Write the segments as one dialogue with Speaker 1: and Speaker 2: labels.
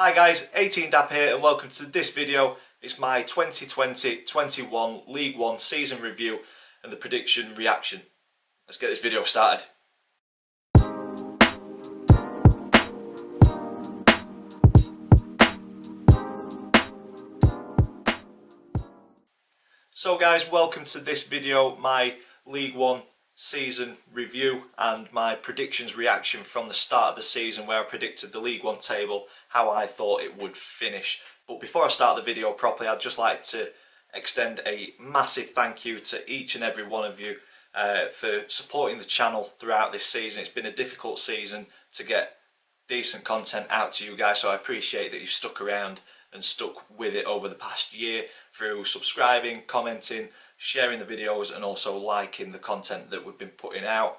Speaker 1: Hi guys, 18Dap here and welcome to this video. It's my 2020-21 League One season review and the prediction reaction. Let's get this video started. So guys, welcome to this video, my League One season review and my predictions reaction from the start of the season, where I predicted the League One table, how I thought it would finish. But before I start the video properly, I'd just like to extend a massive thank you to each and every one of you for supporting the channel throughout this season. It's been a difficult season to get decent content out to you guys, so I appreciate that you've stuck around and stuck with it over the past year through subscribing, commenting, sharing the videos and also liking the content that we've been putting out.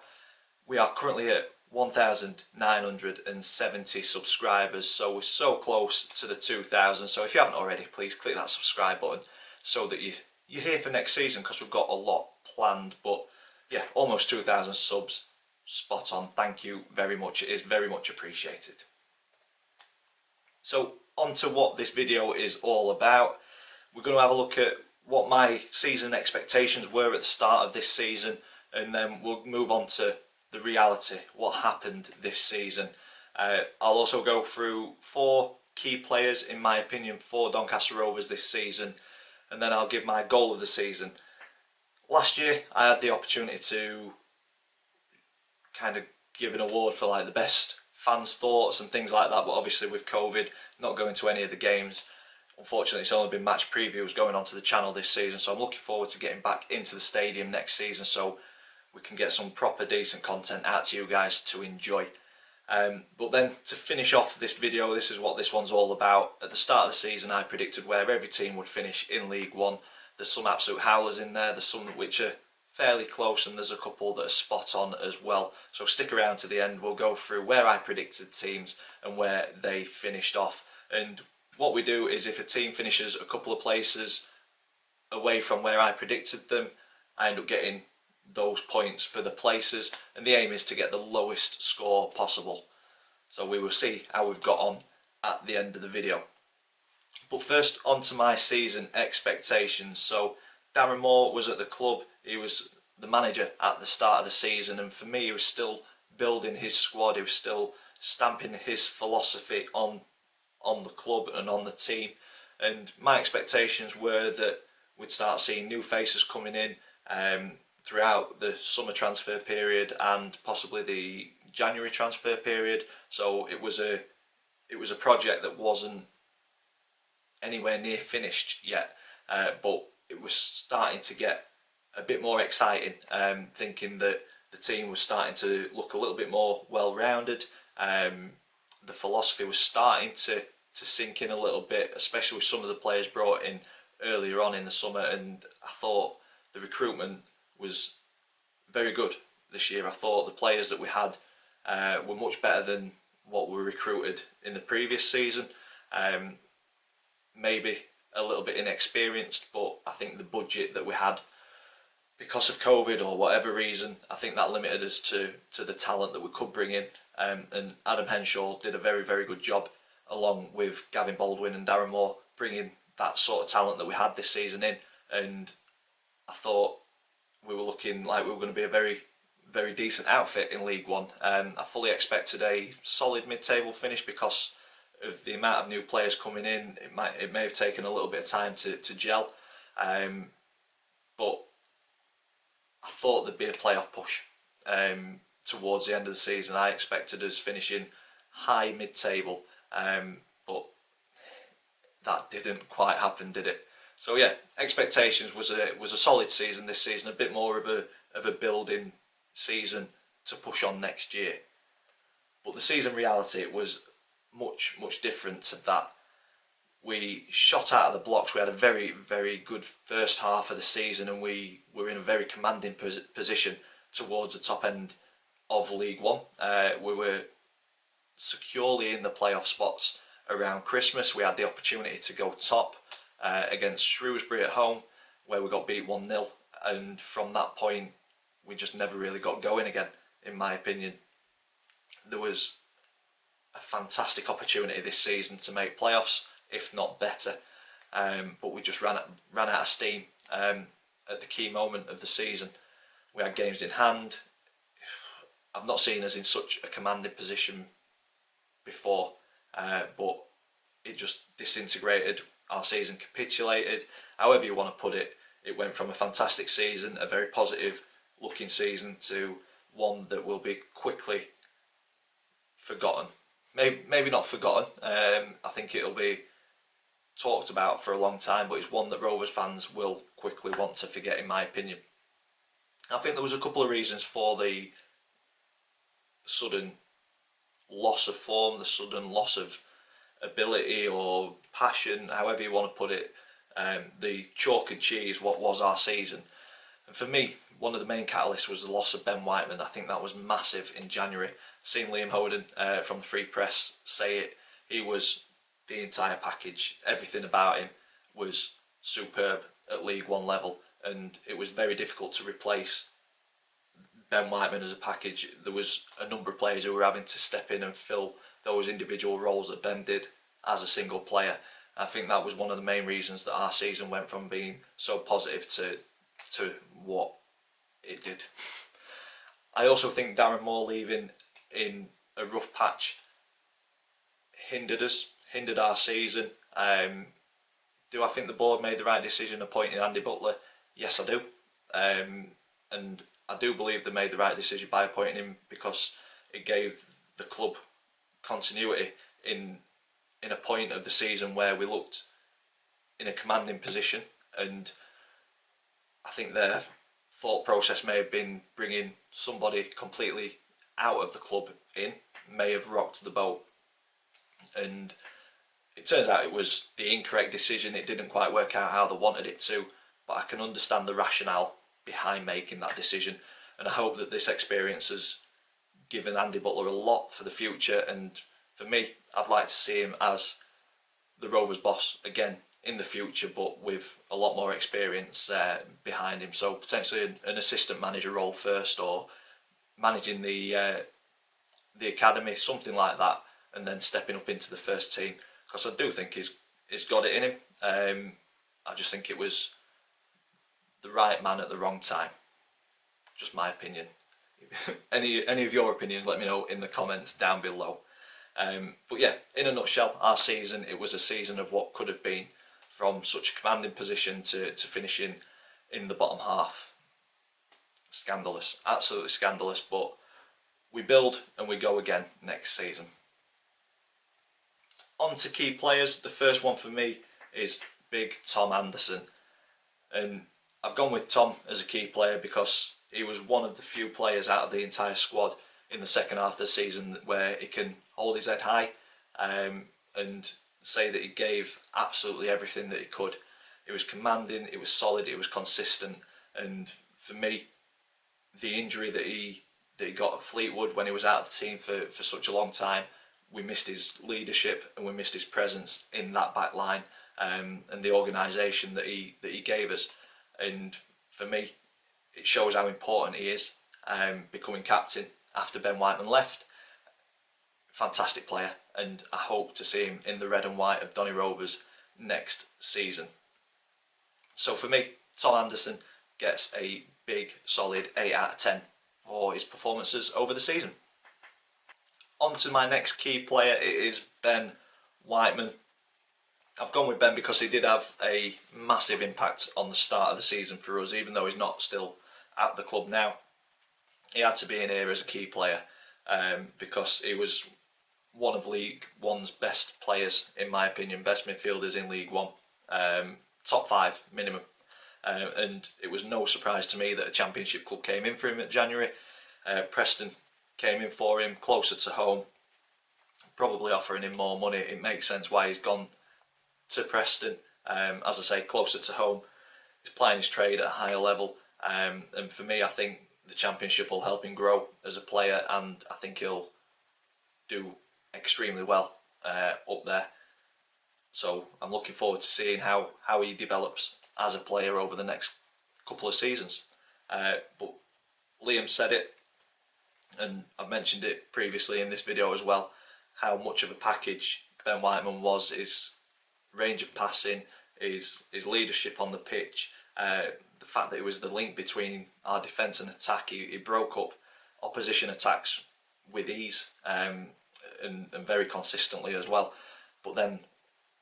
Speaker 1: We are currently at 1,970 subscribers, so we're so close to the 2,000. So if you haven't already, please click that subscribe button so that you're here for next season, because we've got a lot planned. But yeah, almost 2,000 subs, spot on. Thank you very much, it is very much appreciated. So on to what this video is all about. We're going to have a look at what my season expectations were at the start of this season, and then we'll move on to the reality, what happened this season. I'll also go through 4 key players, in my opinion, for Doncaster Rovers this season, and then I'll give my goal of the season. Last year I had the opportunity to kind of give an award for like the best fans' thoughts and things like that, but obviously with COVID not going to any of the games, unfortunately it's only been match previews going onto the channel this season, so I'm looking forward to getting back into the stadium next season so we can get some proper decent content out to you guys to enjoy. But then to finish off this video, this is what this one's all about. At the start of the season I predicted where every team would finish in League One. There's some absolute howlers in there, there's some which are fairly close, and there's a couple that are spot on as well. So stick around to the end, we'll go through where I predicted teams and where they finished off. And what we do is if a team finishes a couple of places away from where I predicted them, I end up getting those points for the places, and the aim is to get the lowest score possible. So we will see how we've got on at the end of the video. But first, on to my season expectations. So Darren Moore was at the club, he was the manager at the start of the season, and for me he was still building his squad, he was still stamping his philosophy on the club and on the team, and my expectations were that we'd start seeing new faces coming in throughout the summer transfer period and possibly the January transfer period. So it was a project that wasn't anywhere near finished yet, but it was starting to get a bit more exciting, thinking that the team was starting to look a little bit more well-rounded. The philosophy was starting to sink in a little bit, especially with some of the players brought in earlier on in the summer, and I thought the recruitment was very good this year. I thought the players that we had were much better than what were recruited in the previous season. Maybe a little bit inexperienced, but I think the budget that we had, because of COVID or whatever reason, I think that limited us to the talent that we could bring in, and Adam Henshaw did a very, very good job along with Gavin Baldwin and Darren Moore, bringing that sort of talent that we had this season in, and I thought we were looking like we were going to be a very, very decent outfit in League One. I fully expected a solid mid-table finish because of the amount of new players coming in. It may have taken a little bit of time to gel, but I thought there'd be a playoff push towards the end of the season. I expected us finishing high mid-table, but that didn't quite happen, did it? So yeah, expectations was a solid season this season, a bit more of a building season to push on next year. But the season reality, it was much different to that. We shot out of the blocks. We had a very, very good first half of the season, and we were in a very commanding position towards the top end of League One. We were securely in the playoff spots around Christmas. We had the opportunity to go top against Shrewsbury at home, where we got beat 1-0, and from that point we just never really got going again, in my opinion. There was a fantastic opportunity this season to make playoffs, if not better. But we just ran out of steam at the key moment of the season. We had games in hand. I've not seen us in such a commanding position before, but it just disintegrated. Our season capitulated. However you want to put it, it went from a fantastic season, a very positive looking season, to one that will be quickly forgotten. Maybe not forgotten. I think it'll be talked about for a long time, but it's one that Rovers fans will quickly want to forget, in my opinion. I think there was a couple of reasons for the sudden loss of form, the sudden loss of ability or passion, however you want to put it, the chalk and cheese, what was our season. And for me, one of the main catalysts was the loss of Ben Whiteman. I think that was massive in January. Seeing Liam Hoden from the Free Press say it, he was the entire package. Everything about him was superb at League One level, and it was very difficult to replace Ben Whiteman as a package. There was a number of players who were having to step in and fill those individual roles that Ben did as a single player. I think that was one of the main reasons that our season went from being so positive to what it did. I also think Darren Moore leaving in a rough patch hindered our season. Do I think the board made the right decision appointing Andy Butler? Yes, I do. And I do believe they made the right decision by appointing him, because it gave the club continuity in a point of the season where we looked in a commanding position, and I think their thought process may have been bringing somebody completely out of the club in, may have rocked the boat, and it turns out it was the incorrect decision. It didn't quite work out how they wanted it to, but I can understand the rationale behind making that decision, and I hope that this experience has given Andy Butler a lot for the future. And for me, I'd like to see him as the Rovers boss again in the future, but with a lot more experience behind him. So potentially an assistant manager role first, or managing the academy, something like that, and then stepping up into the first team, because I do think he's got it in him. I just think it was the right man at the wrong time. Just my opinion. any of your opinions, let me know in the comments down below. But yeah, in a nutshell, our season, it was a season of what could have been, from such a commanding position to finishing in the bottom half. Scandalous, absolutely scandalous, but we build and we go again next season. On to key players. The first one for me is big Tom Anderson, and I've gone with Tom as a key player because he was one of the few players out of the entire squad in the second half of the season where he can hold his head high and say that he gave absolutely everything that he could. It was commanding, it was solid, it was consistent, and for me, the injury that he got at Fleetwood when he was out of the team for such a long time, we missed his leadership and we missed his presence in that back line, and the organisation that he gave us. And for me, it shows how important he is, becoming captain after Ben Whiteman left. Fantastic player, and I hope to see him in the red and white of Donny Rovers next season. So for me, Tom Anderson gets a big solid 8 out of 10 for his performances over the season. On to my next key player, it is Ben Whiteman. I've gone with Ben because he did have a massive impact on the start of the season for us, even though he's not still at the club now. He had to be in here as a key player because he was one of League One's best players, in my opinion, best midfielders in League One, top 5 minimum. And it was no surprise to me that a Championship club came in for him at January. Preston came in for him, closer to home, probably offering him more money. It makes sense why he's gone to Preston. As I say, closer to home. He's playing his trade at a higher level, and for me, I think the Championship will help him grow as a player, and I think he'll do extremely well up there. So I'm looking forward to seeing how he develops as a player over the next couple of seasons. But Liam said it, and I've mentioned it previously in this video as well, how much of a package Ben Whiteman was. His range of passing, his leadership on the pitch, the fact that he was the link between our defence and attack. He broke up opposition attacks with ease, and very consistently as well. But then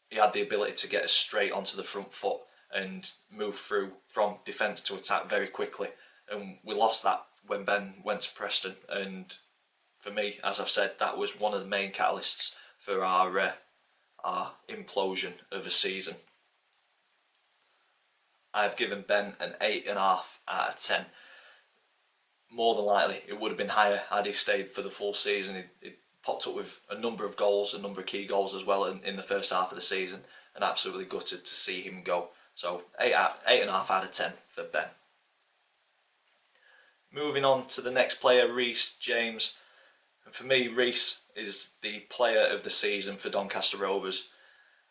Speaker 1: he had the ability to get us straight onto the front foot and move through from defence to attack very quickly. And we lost that when Ben went to Preston. And for me, as I've said, that was one of the main catalysts for our implosion of a season. I've given Ben an 8.5 out of 10. More than likely, it would have been higher had he stayed for the full season. He popped up with a number of goals, a number of key goals as well in the first half of the season, and absolutely gutted to see him go. So 8.5 out of 10 for Ben. Moving on to the next player, Reece James. And for me, Reece is the player of the season for Doncaster Rovers.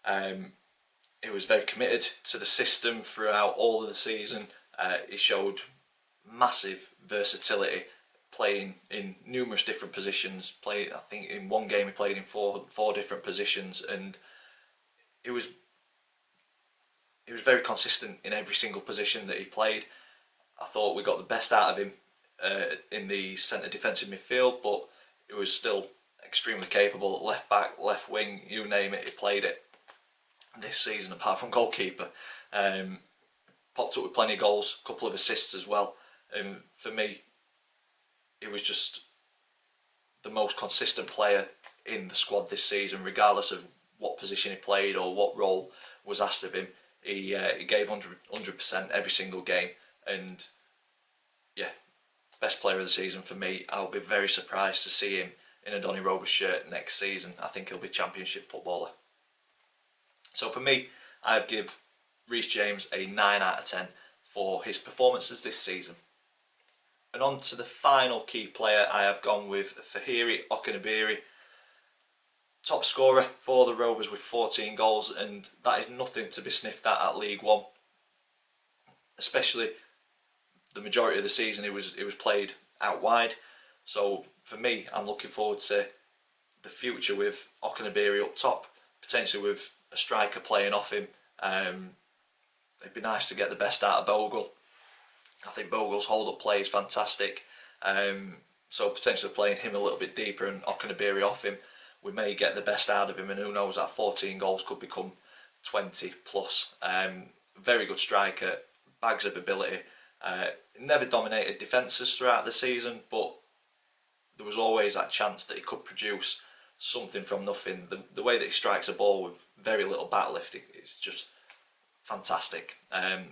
Speaker 1: He was very committed to the system throughout all of the season. He showed massive versatility, playing in numerous different positions. I think in one game he played in four different positions, and he was very consistent in every single position that he played. I thought we got the best out of him in the centre defensive midfield, but he was still extremely capable. Left back, left wing, you name it, he played it this season, apart from goalkeeper. Popped up with plenty of goals, a couple of assists as well. For me, he was just the most consistent player in the squad this season, regardless of what position he played or what role was asked of him. He gave 100% every single game, and yeah, best player of the season for me. I'll be very surprised to see him in a Donny Rovers shirt next season. I think he'll be Championship footballer. So for me, I'd give Reece James a 9 out of 10 for his performances this season. And on to the final key player, I have gone with Fahiri Okunabiri, top scorer for the Rovers with 14 goals, and that is nothing to be sniffed at League One. Especially the majority of the season, it was played out wide. So for me, I'm looking forward to the future with Okunabiri up top, potentially with a striker playing off him. It'd be nice to get the best out of Bogle. I think Bogle's hold-up play is fantastic. So potentially playing him a little bit deeper and Okunabiri off him, we may get the best out of him, and who knows, that 14 goals could become 20 plus. Very good striker, bags of ability. Never dominated defences throughout the season, but there was always that chance that he could produce something from nothing. The way that he strikes a ball with very little bat lift, it's just fantastic.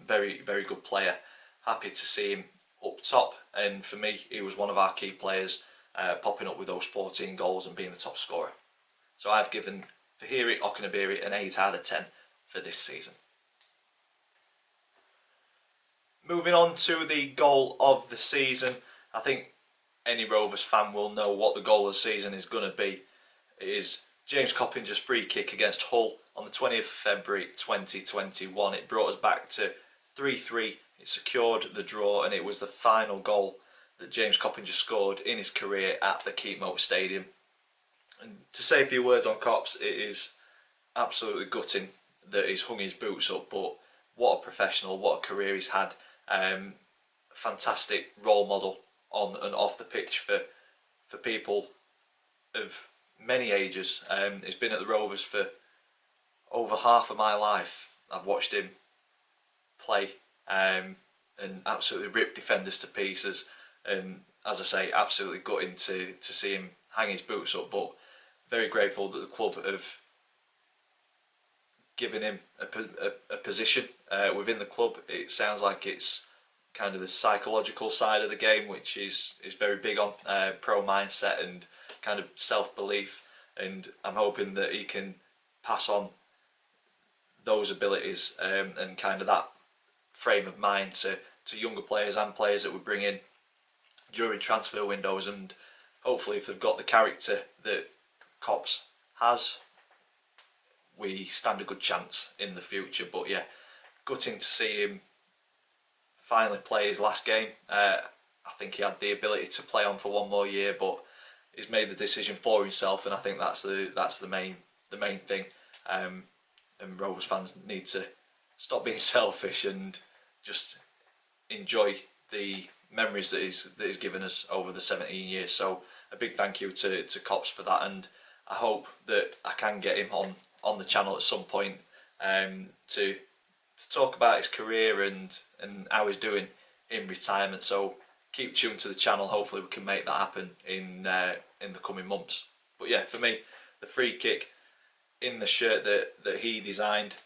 Speaker 1: Very, very good player. Happy to see him up top, and for me, he was one of our key players, popping up with those 14 goals and being the top scorer. So I've given Fahiri Okunabiri an 8 out of 10 for this season. Moving on to the goal of the season. I think any Rovers fan will know what the goal of the season is going to be. It is James Coppinger's free kick against Hull on the 20th of February 2021. It brought us back to 3-3. It secured the draw, and it was the final goal that James Coppinger scored in his career at the Keith Motor Stadium. And to say a few words on Cops, it is absolutely gutting that he's hung his boots up, but what a professional, what a career he's had. Fantastic role model on and off the pitch for people of many ages. He's been at the Rovers for over half of my life. I've watched him play and absolutely rip defenders to pieces, and as I say, absolutely gutting to see him hang his boots up, but very grateful that the club have given him a position within the club. It sounds like it's kind of the psychological side of the game, which is very big on pro mindset and kind of self-belief, and I'm hoping that he can pass on those abilities and kind of that frame of mind to younger players and players that we bring in during transfer windows, and hopefully if they've got the character that Cops has, we stand a good chance in the future. But yeah, gutting to see him finally play his last game. I think he had the ability to play on for one more year, but he's made the decision for himself, and I think that's the main thing. And Rovers fans need to stop being selfish and just enjoy the memories that he's given us over the 17 years. So a big thank you to Cops for that, and I hope that I can get him on the channel at some point to talk about his career and how he's doing in retirement. So keep tuned to the channel. Hopefully we can make that happen in the coming months. But yeah, for me, the free kick in the shirt that he designed,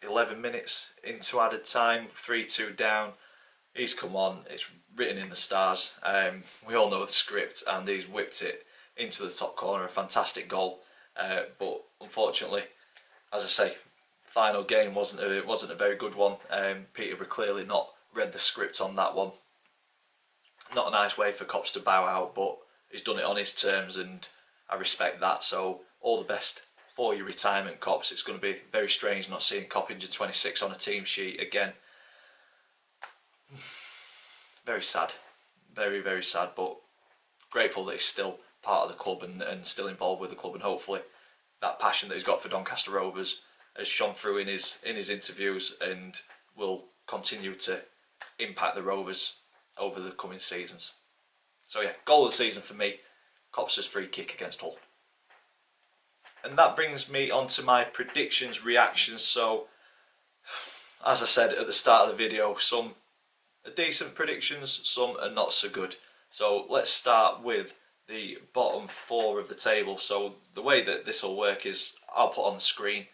Speaker 1: 11 minutes into added time, 3-2 down, he's come on, it's written in the stars. We all know the script, and he's whipped it into the top corner, a fantastic goal. But unfortunately, as I say, final game wasn't a very good one. Peterborough clearly not read the script on that one. Not a nice way for Cops to bow out, but he's done it on his terms, and I respect that. So all the best for your retirement, Cops. It's going to be very strange not seeing Coppinger 26 on a team sheet again. Very sad, very, very sad, but grateful that he's still part of the club and still involved with the club, and hopefully that passion that he's got for Doncaster Rovers has shone through in his interviews and will continue to impact the Rovers over the coming seasons. So yeah, goal of the season for me, Cops' free kick against Hull. And that brings me on to my predictions, reactions. So as I said at the start of the video, some are decent predictions, some are not so good. So let's start with the bottom four of the table. So the way that this will work is I'll put on the screen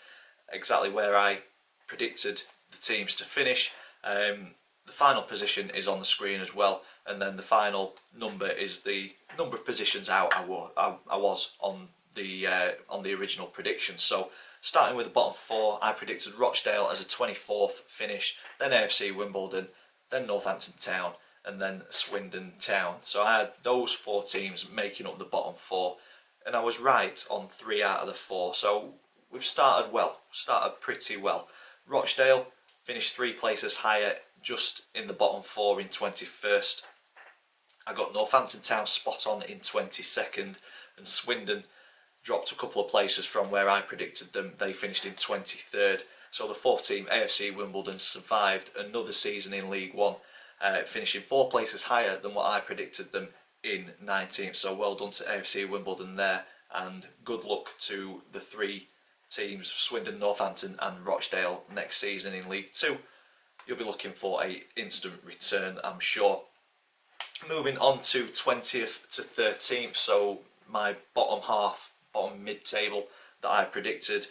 Speaker 1: exactly where I predicted the teams to finish. The final position is on the screen as well, and then the final number is the number of positions out I was on the original prediction. So starting with the bottom four, I predicted Rochdale as a 24th finish, then AFC Wimbledon, then Northampton Town, and then Swindon Town. So I had those four teams making up the bottom four, and I was right on 3 out of the 4. So we've started well, started pretty well. Rochdale finished 3 places higher, just in the bottom 4 in 21st. I got Northampton Town spot on in 22nd, and Swindon dropped a couple of places from where I predicted them. They finished in 23rd. So the fourth team, AFC Wimbledon, survived another season in League One, finishing 4 places higher than what I predicted them in 19th. So well done to AFC Wimbledon there, and good luck to the 3 teams, Swindon, Northampton and Rochdale, next season in League 2. You'll be looking for an instant return, I'm sure. Moving on to 20th to 13th, so my bottom half, bottom mid-table that I predicted,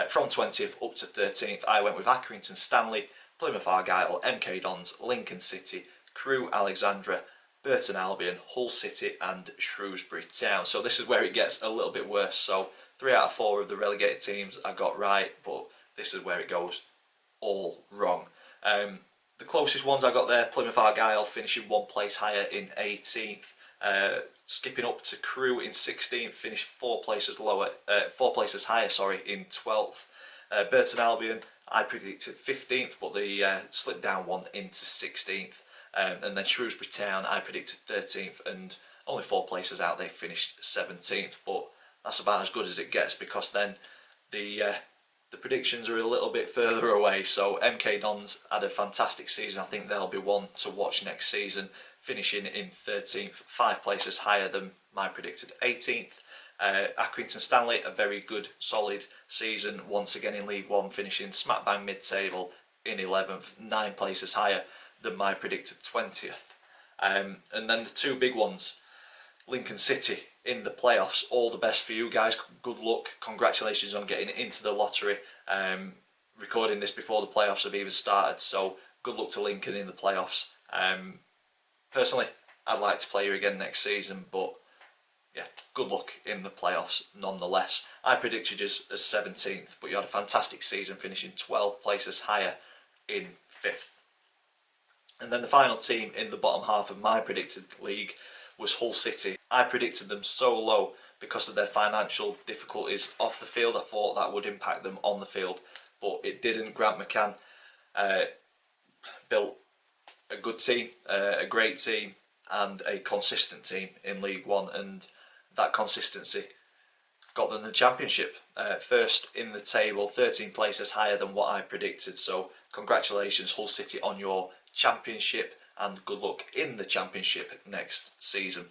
Speaker 1: from 20th up to 13th, I went with Accrington Stanley, Plymouth Argyle, MK Dons, Lincoln City, Crewe Alexandra, Burton Albion, Hull City and Shrewsbury Town. So this is where it gets a little bit worse. So 3 out of 4 of the relegated teams I got right, but this is where it goes all wrong. The closest ones I got there, Plymouth Argyle finishing 1 place higher in 18th, skipping up to Crewe in 16th, finished 4 places higher, in 12th. Burton Albion, I predicted 15th, but they slipped down 1 into 16th. And then Shrewsbury Town, I predicted 13th, and only 4 places out, they finished 17th. But that's about as good as it gets, because then the predictions are a little bit further away. So MK Dons had a fantastic season. I think they'll be one to watch next season, finishing in 13th, 5 places higher than my predicted 18th. Accrington Stanley, a very good, solid season, once again in League One, finishing smack bang mid-table in 11th, 9 places higher than my predicted 20th. And then the 2 big ones, Lincoln City in the playoffs. All the best for you guys, good luck, congratulations on getting into the lottery. Recording this before the playoffs have even started, so good luck to Lincoln in the playoffs. Personally, I'd like to play you again next season, but yeah, good luck in the playoffs nonetheless. I predicted you as 17th, but you had a fantastic season, finishing 12 places higher in 5th. And then the final team in the bottom half of my predicted league was Hull City. I predicted them so low because of their financial difficulties off the field. I thought that would impact them on the field, but it didn't. Grant McCann built a good team, a great team, and a consistent team in League One, and that consistency got them the championship. First in the table, 13 places higher than what I predicted, so congratulations Hull City on your championship, and good luck in the championship next season.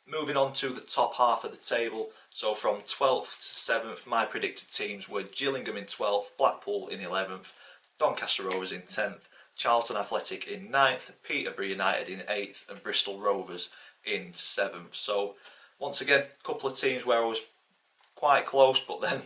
Speaker 1: Moving on to the top half of the table, so from 12th to 7th, my predicted teams were Gillingham in 12th, Blackpool in 11th, Doncaster Rovers in 10th, Charlton Athletic in 9th, Peterborough United in 8th, and Bristol Rovers in 7th. So once again, a couple of teams where I was quite close, but then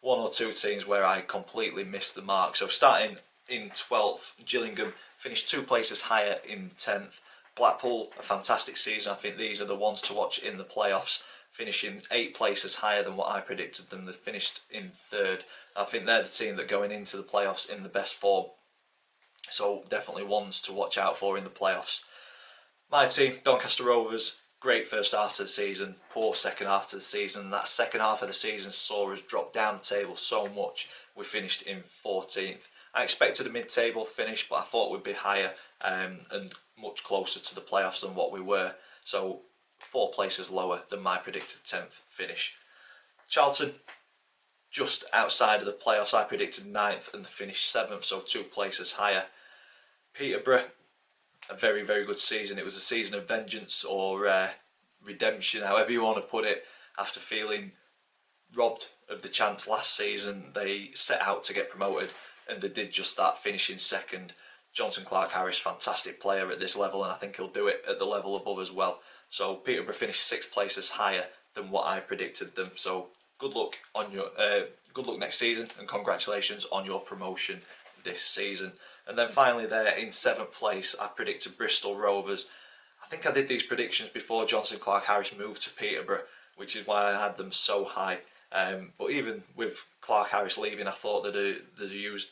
Speaker 1: one or two teams where I completely missed the mark. So starting in 12th, Gillingham finished 2 places higher in 10th. Blackpool, a fantastic season. I think these are the ones to watch in the playoffs, finishing 8 places higher than what I predicted them. They finished in 3rd. I think they're the team that going into the playoffs in the best form. So definitely ones to watch out for in the playoffs. My team, Doncaster Rovers, great first half of the season, poor second half of the season. That second half of the season saw us drop down the table so much. We finished in 14th. I expected a mid-table finish, but I thought we'd be higher and much closer to the playoffs than what we were. So 4 places lower than my predicted 10th finish. Charlton, just outside of the playoffs, I predicted 9th and they finished 7th, so 2 places higher. Peterborough, a very, very good season. It was a season of vengeance or redemption, however you want to put it. After feeling robbed of the chance last season, they set out to get promoted, and they did just that, finishing 2nd. Johnson Clark-Harris, fantastic player at this level, and I think he'll do it at the level above as well. So Peterborough finished 6 places higher than what I predicted them. So good luck on your good luck next season, and congratulations on your promotion this season. And then finally there in 7th place, I predicted Bristol Rovers. I think I did these predictions before Johnson Clark-Harris moved to Peterborough, which is why I had them so high. But even with Clark-Harris leaving, I thought that they'd used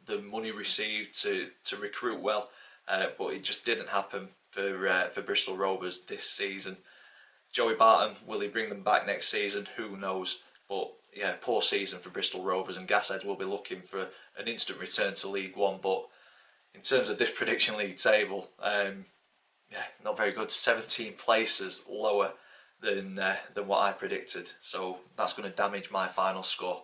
Speaker 1: the money received to recruit well, but it just didn't happen for Bristol Rovers this season. Joey Barton, will he bring them back next season? Who knows? But yeah, poor season for Bristol Rovers, and Gasheads will be looking for an instant return to League One. But in terms of this prediction league table, not very good. 17 places lower than what I predicted, so that's going to damage my final score.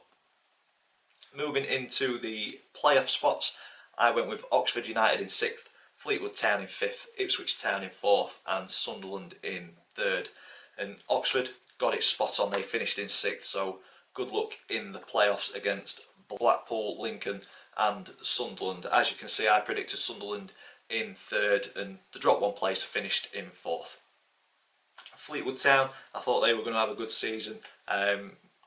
Speaker 1: Moving into the playoff spots, I went with Oxford United in 6th, Fleetwood Town in 5th, Ipswich Town in 4th, and Sunderland in 3rd. And Oxford got it spot on, they finished in 6th, so good luck in the playoffs against Blackpool, Lincoln and Sunderland. As you can see, I predicted Sunderland in 3rd, and they dropped 1 place, finished in 4th. Fleetwood Town, I thought they were going to have a good season.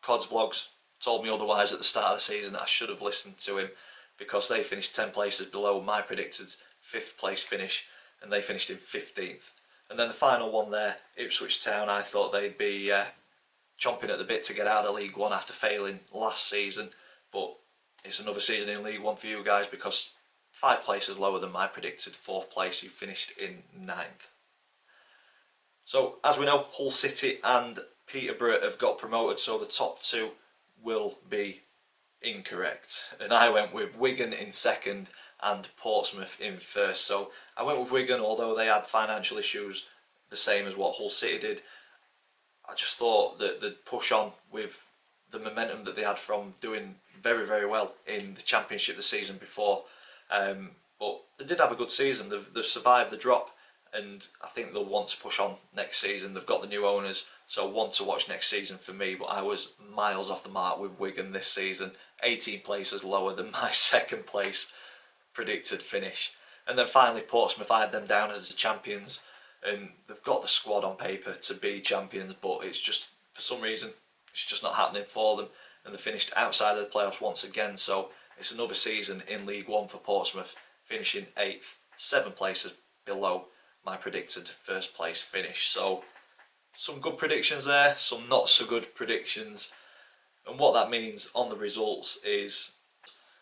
Speaker 1: Cod's Vlogs told me otherwise at the start of the season. I should have listened to him, because they finished 10 places below my predicted 5th place finish, and they finished in 15th. And then the final one there, Ipswich Town, I thought they'd be chomping at the bit to get out of League One after failing last season, but it's another season in League One for you guys, because 5 places lower than my predicted 4th place, you finished in 9th. So as we know, Hull City and Peterborough have got promoted, so the top 2 will be incorrect. And I went with Wigan in 2nd and Portsmouth in 1st. So I went with Wigan, although they had financial issues the same as what Hull City did. I just thought that they'd push on with the momentum that they had from doing very, very well in the Championship the season before. But they did have a good season. They've survived the drop, and I think they'll want to push on next season. They've got the new owners, so one to watch next season for me. But I was miles off the mark with Wigan this season, 18 places lower than my 2nd place predicted finish. And then finally Portsmouth, I had them down as the champions, and they've got the squad on paper to be champions, but it's just, for some reason, it's just not happening for them, and they finished outside of the playoffs once again. So it's another season in League One for Portsmouth, finishing 8th, 7 places below my predicted 1st place finish. So some good predictions there, some not so good predictions. And what that means on the results is,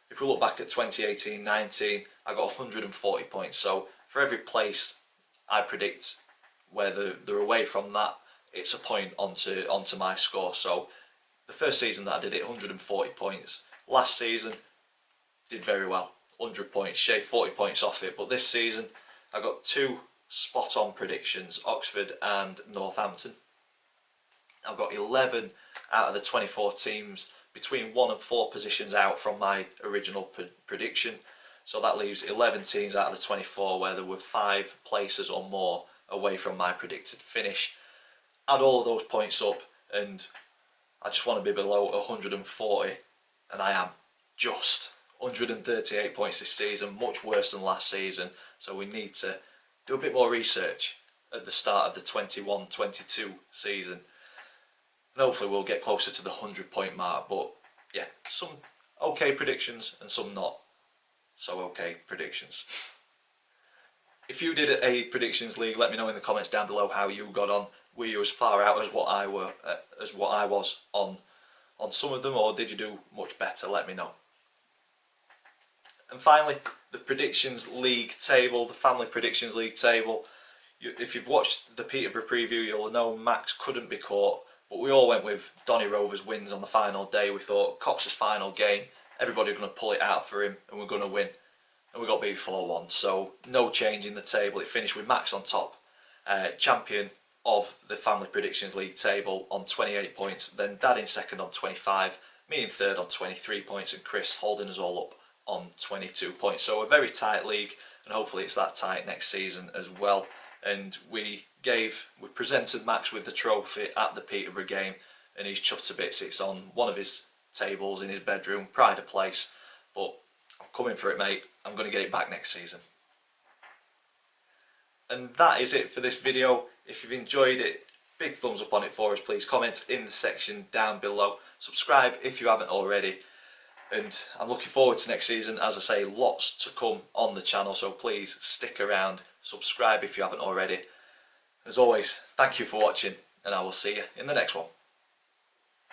Speaker 1: if we look back at 2018-19, I got 140 points. So for every place I predict where they're away from that, it's a point onto my score. So the first season that I did it, 140 points. Last season, did very well, 100 points, shaved 40 points off it. But this season, I got 2 spot on predictions, Oxford and Northampton. I've got 11 out of the 24 teams between 1 and 4 positions out from my original prediction. So that leaves 11 teams out of the 24 where there were 5 places or more away from my predicted finish. Add all of those points up and I just want to be below 140, and I am just 138 points this season, much worse than last season. So we need to do a bit more research at the start of the 21-22 season. And hopefully we'll get closer to the 100-point mark. But yeah, some okay predictions and some not so okay predictions. If you did a predictions league, let me know in the comments down below how you got on. Were you as far out as what I was on some of them, or did you do much better? Let me know. And finally, the predictions league table, the family predictions league table. If you've watched the Peterborough preview, you'll know Max couldn't be caught, but we all went with Donny Rovers wins on the final day. We thought Cox's final game, everybody was going to pull it out for him and we're going to win. And we got beat 4-1, so no change in the table. It finished with Max on top, champion of the family predictions league table on 28 points, then Dad in second on 25, me in third on 23 points, and Chris holding us all up on 22 points. So a very tight league, and hopefully it's that tight next season as well. And we presented Max with the trophy at the Peterborough game, and he's chuffed to bits. It's on one of his tables in his bedroom, pride of place. But I'm coming for it, mate. I'm going to get it back next season. And that is it for this video. If you've enjoyed it, big thumbs up on it for us, please. Comment in the section down below. Subscribe if you haven't already. And I'm looking forward to next season. As I say, lots to come on the channel, so please stick around. Subscribe if you haven't already. As always, thank you for watching, and I will see you in the next one.